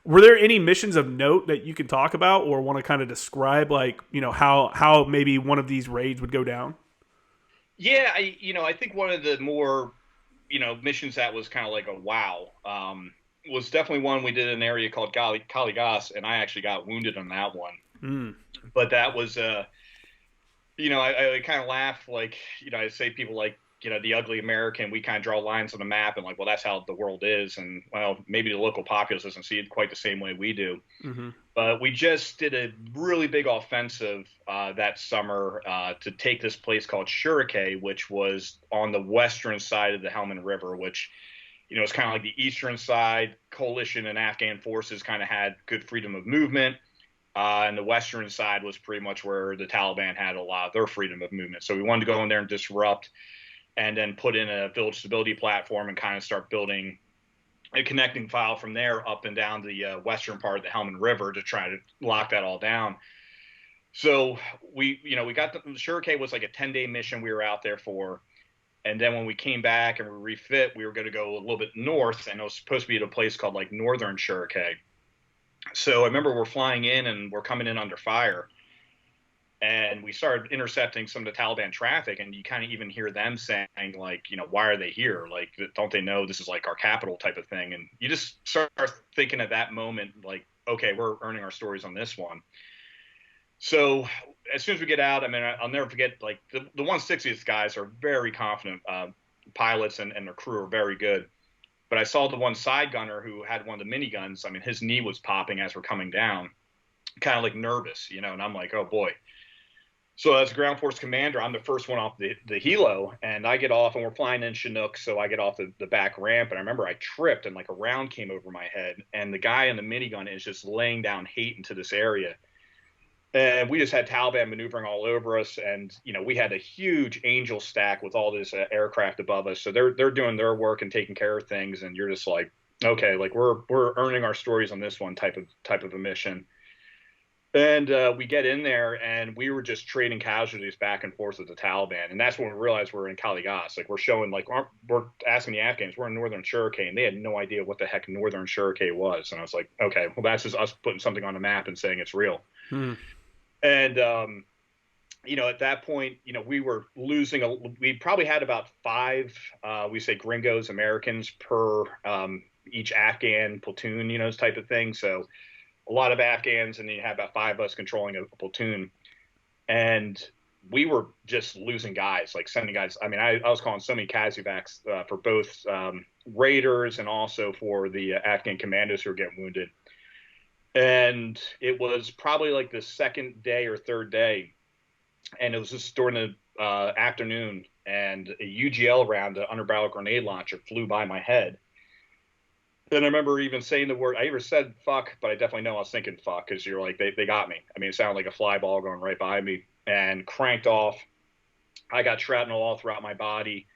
Were there any missions of note that you can talk about or want to kind of describe, like, how maybe one of these raids would go down? Yeah, I think one of the more, missions that was kind of like a wow, was definitely one we did in an area called Caligas, and I actually got wounded on that one. Mm. But that was, I kind of laugh, like, I say people like, the ugly American, we kind of draw lines on the map and like, well, that's how the world is. And well, maybe the local populace doesn't see it quite the same way we do. Mm-hmm. But we just did a really big offensive that summer to take this place called Shurike, which was on the western side of the Helmand River, which, is kind of like the eastern side. Coalition and Afghan forces kind of had good freedom of movement. And the western side was pretty much where the Taliban had a lot of their freedom of movement. So we wanted to go in there and disrupt and then put in a village stability platform and kind of start building a connecting file from there up and down the western part of the Helmand River to try to lock that all down. So we got the Shurike was like a 10-day mission we were out there for. And then when we came back and we refit, we were going to go a little bit north, and it was supposed to be at a place called like Northern Shurike. So I remember we're flying in and we're coming in under fire, and we started intercepting some of the Taliban traffic, and you kind of even hear them saying like, why are they here? Like, don't they know this is like our capital type of thing? And you just start thinking at that moment, like, okay, we're earning our stories on this one. So as soon as we get out, I mean, I'll never forget, like the 160th guys are very confident pilots, and their crew are very good. But I saw the one side gunner who had one of the miniguns. I mean, his knee was popping as we're coming down, kind of like nervous, and I'm like, oh boy. So as a ground force commander, I'm the first one off the helo, and I get off, and we're flying in Chinook, so I get off the back ramp, and I remember I tripped, and like a round came over my head, and the guy in the minigun is just laying down hate into this area. And we just had Taliban maneuvering all over us, and we had a huge angel stack with all this aircraft above us, so they're doing their work and taking care of things, and you're just like, okay, like we're earning our stories on this one type of a mission. And we get in there, and we were just trading casualties back and forth with the Taliban. And that's when we realized we're in Kaligas. Like, we're showing, like, we're asking the Afghans, we're in Northern Shurike, and they had no idea what the heck Northern Shurike was. And I was like, okay, well, that's just us putting something on the map and saying it's real. Hmm. And, at that point, we were losing, we probably had about five, we say gringos, Americans per each Afghan platoon, this type of thing. So, a lot of Afghans, and then you have about five of us controlling a platoon. And we were just losing guys, like sending guys. I mean, I was calling so many Kazuvacs for both raiders and also for the Afghan commandos who were getting wounded. And it was probably like the second day or third day, and it was just during the afternoon, and a UGL round, an underbarrel grenade launcher, flew by my head. And I remember even saying the word, I even said fuck, but I definitely know I was thinking fuck, because you're like, they got me. I mean, it sounded like a fly ball going right by me, and cranked off. I got shrapnel all throughout my body.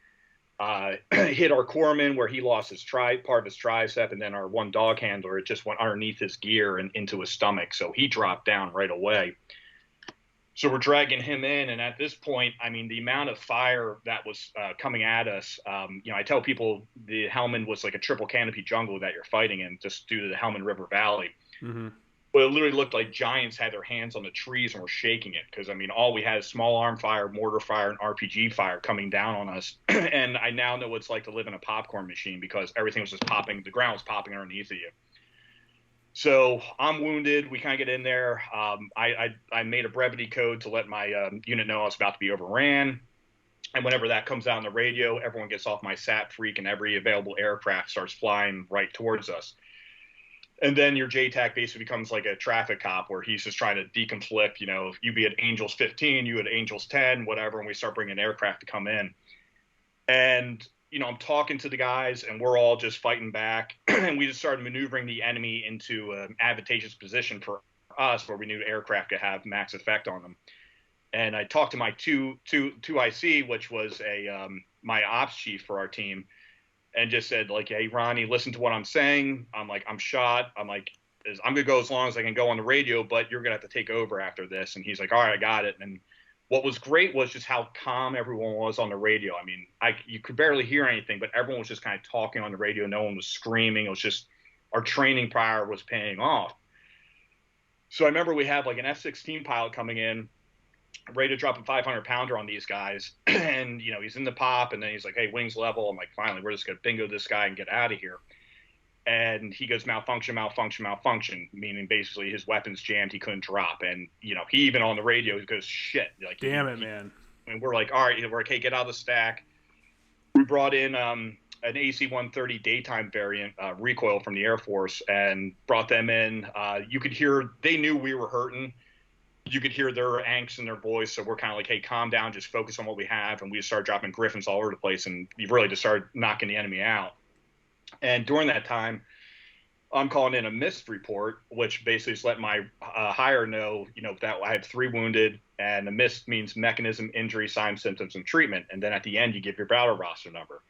Hit our corpsman where he lost his part of his tricep, and then our one dog handler, it just went underneath his gear and into his stomach. So he dropped down right away. So we're dragging him in, and at this point, I mean, the amount of fire that was coming at us, I tell people the Helmand was like a triple canopy jungle that you're fighting in, just due to the Helmand River Valley. Mm-hmm. But it literally looked like giants had their hands on the trees and were shaking it, because, I mean, all we had is small arm fire, mortar fire, and RPG fire coming down on us. And I now know what it's like to live in a popcorn machine, because everything was just popping, the ground was popping underneath of you. So I'm wounded. We kind of get in there. I made a brevity code to let my unit know I was about to be overran. And whenever that comes out on the radio, everyone gets off my sat freak, and every available aircraft starts flying right towards us. And then your JTAC basically becomes like a traffic cop, where he's just trying to deconflict, you be at Angels 15, you at Angels 10, whatever, and we start bringing aircraft to come in. And I'm talking to the guys, and we're all just fighting back. And we just started maneuvering the enemy into an advantageous position for us, where we knew aircraft could have max effect on them. And I talked to my two IC, which was my ops chief for our team, and just said, like, hey, Ronnie, listen to what I'm saying. I'm like, I'm shot. I'm like, I'm going to go as long as I can go on the radio, but you're going to have to take over after this. And he's like, all right, I got it. And what was great was just how calm everyone was on the radio. I mean, you could barely hear anything, but everyone was just kind of talking on the radio. No one was screaming. It was just our training prior was paying off. So I remember we had like an F-16 pilot coming in, ready to drop a 500-pounder on these guys. And, he's in the pop, and then he's like, hey, wings level. I'm like, finally, we're just going to bingo this guy and get out of here. And he goes, malfunction, malfunction, malfunction, meaning basically his weapon's jammed. He couldn't drop. And, he even on the radio, he goes, shit. Like, damn it, man. And we're like, all right, we're like, hey, get out of the stack. We brought in an AC-130 daytime variant recoil from the Air Force and brought them in. You could hear, they knew we were hurting. You could hear their angst in their voice. So we're kind of like, hey, calm down, just focus on what we have. And we just started dropping Griffins all over the place. And you really just started knocking the enemy out. And during that time, I'm calling in a missed report, which basically is letting my higher know, that I have 3 wounded, and a missed means mechanism, injury, signs, symptoms, and treatment. And then at the end, you give your battle roster number.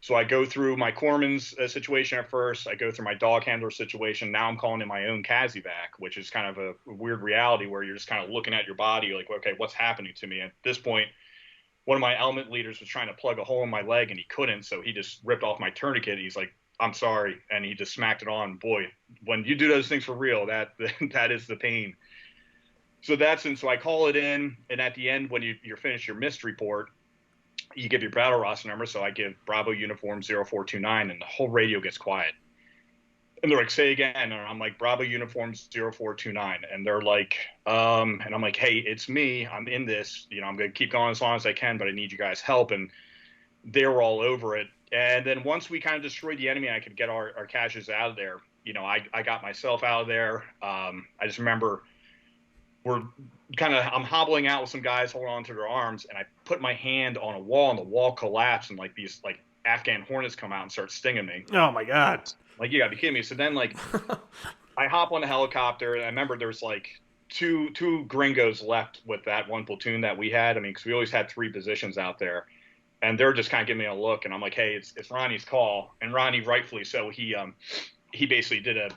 So I go through my corpsman's situation at first. I go through my dog handler situation. Now I'm calling in my own CASEVAC, which is kind of a weird reality where you're just kind of looking at your body like, okay, what's happening to me? At this point, one of my element leaders was trying to plug a hole in my leg and he couldn't. So he just ripped off my tourniquet. He's like, I'm sorry. And he just smacked it on. Boy, when you do those things for real, that is the pain. So so I call it in. And at the end, when you're finished your missed report, you give your battle roster number. So I give Bravo Uniform 0429 and the whole radio gets quiet. And they're like, say again. And I'm like, Bravo Uniform 0429. And they're like, and I'm like, hey, it's me. I'm in this. I'm going to keep going as long as I can, but I need you guys' help. And they were all over it. And then once we kind of destroyed the enemy and I could get our caches out of there, I got myself out of there. I just remember I'm hobbling out with some guys holding on to their arms, and I put my hand on a wall, and the wall collapsed, and like these like Afghan hornets come out and start stinging me. Oh my God. Like, you gotta be kidding me. So then like I hop on the helicopter, and I remember there's like two gringos left with that one platoon that we had. I mean, because we always had 3 positions out there. And they're just kind of giving me a look, and I'm like, hey, it's Ronnie's call. And Ronnie, rightfully so, he basically did a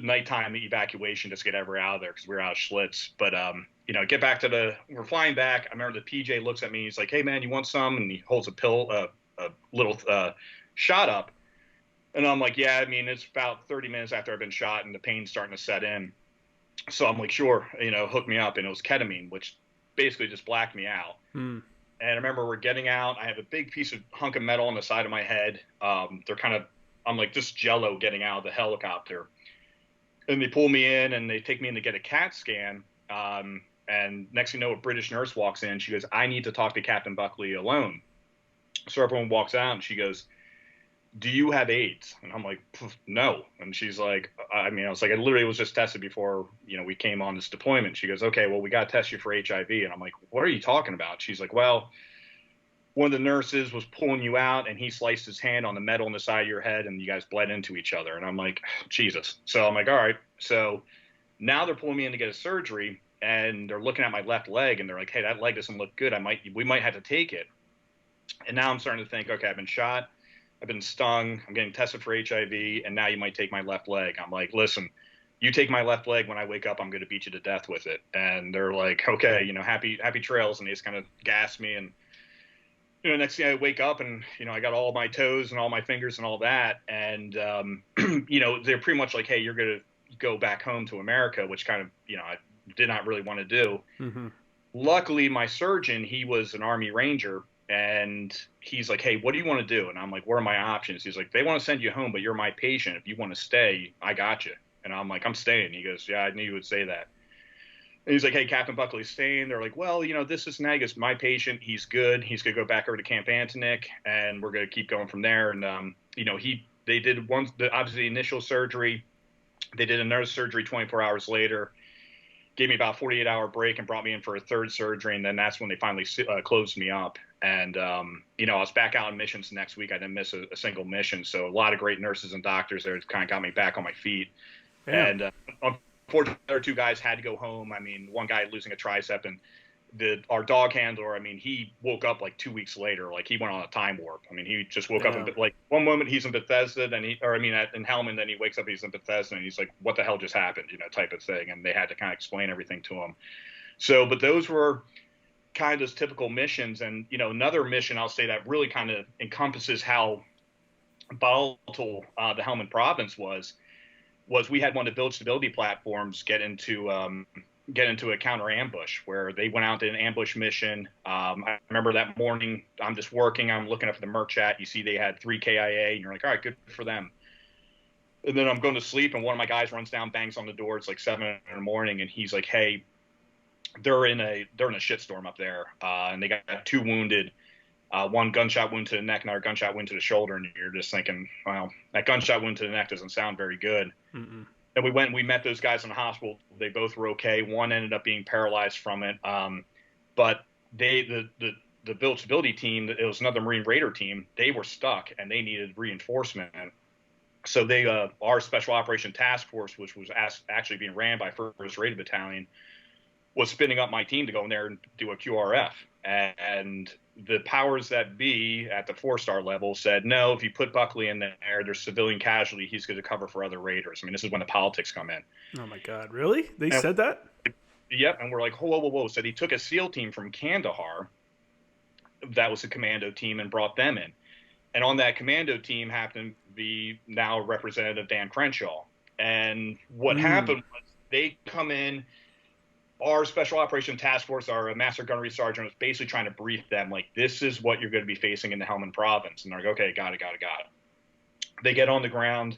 nighttime evacuation just to get everyone out of there because we were out of Schlitz. But, get back we're flying back. I remember the PJ looks at me. He's like, hey, man, you want some? And he holds a little shot up. And I'm like, yeah, I mean, it's about 30 minutes after I've been shot and the pain's starting to set in. So I'm like, sure, hook me up. And it was ketamine, which basically just blacked me out. And I remember we're getting out. I have a big piece of hunk of metal on the side of my head. I'm like just jello getting out of the helicopter. And they pull me in and they take me in to get a CAT scan. And next thing you know, a British nurse walks in. She goes, I need to talk to Captain Buckley alone. So everyone walks out and she goes, do you have AIDS? And I'm like, no. And she's like, I was like, I literally was just tested before, we came on this deployment. She goes, okay, well, we got to test you for HIV. And I'm like, what are you talking about? She's like, well, one of the nurses was pulling you out and he sliced his hand on the metal on the side of your head and you guys bled into each other. And I'm like, Jesus. So I'm like, all right. So now they're pulling me in to get a surgery and they're looking at my left leg and they're like, hey, that leg doesn't look good. We might have to take it. And now I'm starting to think, okay, I've been shot. I've been stung. I'm getting tested for HIV, and now you might take my left leg. I'm like, listen, you take my left leg. When I wake up, I'm going to beat you to death with it. And they're like, okay, happy trails. And they just kind of gas me. And, next thing I wake up and, I got all my toes and all my fingers and all that. And, they're pretty much like, hey, you're going to go back home to America, which kind of, I did not really want to do. Mm-hmm. Luckily, my surgeon, he was an Army Ranger. And he's like, hey, what do you want to do? And I'm like, what are my options? He's like, they want to send you home, but you're my patient. If you want to stay, I got you. And I'm like, I'm staying. He goes, yeah, I knew you would say that. And he's like, hey, Captain Buckley's staying. They're like, well, this is Nagus, my patient. He's good. He's going to go back over to Camp Antonick, and we're going to keep going from there. And, they did obviously the initial surgery. They did another surgery 24 hours later. Gave me about a 48-hour break and brought me in for a third surgery. And then that's when they finally closed me up. And, I was back out on missions next week. I didn't miss a single mission. So a lot of great nurses and doctors there kind of got me back on my feet. Yeah. And unfortunately, the other 2 guys had to go home. I mean, one guy losing a tricep and our dog handler, he woke up like 2 weeks later. Like he went on a time warp. I mean, he just woke up and like one moment he's in Bethesda, then in Helmand, then he wakes up, he's in Bethesda and he's like, what the hell just happened? Type of thing. And they had to kind of explain everything to him. So, but those were kind of those typical missions. And, another mission I'll say that really kind of encompasses how volatile the Helmand province was. was we had one of the build stability platforms get into a counter ambush where they went out to an ambush mission. I remember that morning, I'm just working, I'm looking up at the merc chat. You see they had 3 KIA, and you're like, all right, good for them. And then I'm going to sleep, and one of my guys runs down, bangs on the door. It's like 7 in the morning, and he's like, hey, they're in a shitstorm up there, and they got 2 wounded. One gunshot wound to the neck, another gunshot wound to the shoulder, and you're just thinking, well, that gunshot wound to the neck doesn't sound very good. Mm-mm. And we went and we met those guys in the hospital. They both were okay. One ended up being paralyzed from it. But the build stability team, it was another Marine Raider team, they were stuck and they needed reinforcement. So they, our Special Operation Task Force, which was actually being ran by 1st Raided Battalion, was spinning up my team to go in there and do a QRF. And the powers that be at the 4-star level said, no, if you put Buckley in there, there's civilian casualty. He's going to cover for other Raiders. I mean, this is when the politics come in. Oh, my God. Really? They said that? Yep. And we're like, whoa, whoa, whoa. So he took a SEAL team from Kandahar. That was a commando team, and brought them in. And on that commando team happened to be now Representative Dan Crenshaw. And what happened was they come in. Our Special Operation Task Force, our Master Gunnery Sergeant, was basically trying to brief them, like, this is what you're going to be facing in the Helmand Province. And they're like, okay, got it. They get on the ground,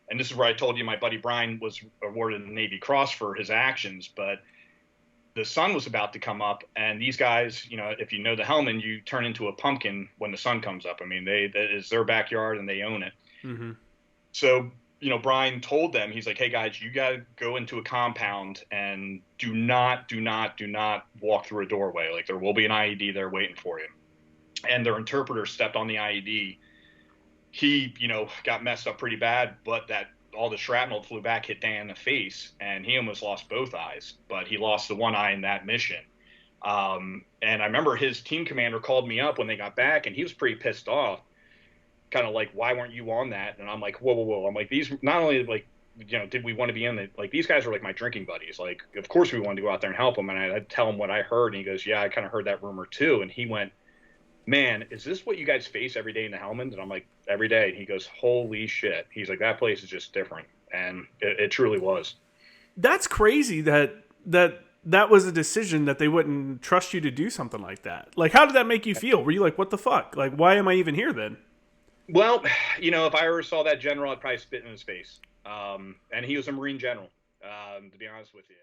and this is where I told you my buddy Bryan was awarded a Navy Cross for his actions, but the sun was about to come up, and these guys, you know, if you know the Helmand, you turn into a pumpkin when the sun comes up. I mean, that is their backyard, and they own it. Mm-hmm. So, you know, Bryan told them, he's like, hey guys, you got to go into a compound and do not walk through a doorway. Like, there will be an IED there waiting for you. And their interpreter stepped on the IED. He, you know, got messed up pretty bad, but all the shrapnel flew back, hit Dan in the face, and he almost lost both eyes, but he lost the one eye in that mission. And I remember his team commander called me up when they got back, and he was pretty pissed off. Kind of like, why weren't you on that? And I'm like, whoa. I'm like, these, not only, like, you know, did we want to be in it? Like, these guys are like my drinking buddies. Like, of course we wanted to go out there and help them. And I'd tell him what I heard. And he goes, yeah, I kind of heard that rumor too. And he went, man, is this what you guys face every day in the Helmand? And I'm like, every day. And he goes, holy shit. He's like, that place is just different. And it truly was. That's crazy that was a decision that they wouldn't trust you to do something like that. Like, how did that make you feel? Were you like, what the fuck? Like, why am I even here then? Well, you know, if I ever saw that general, I'd probably spit in his face. And he was a Marine general, to be honest with you.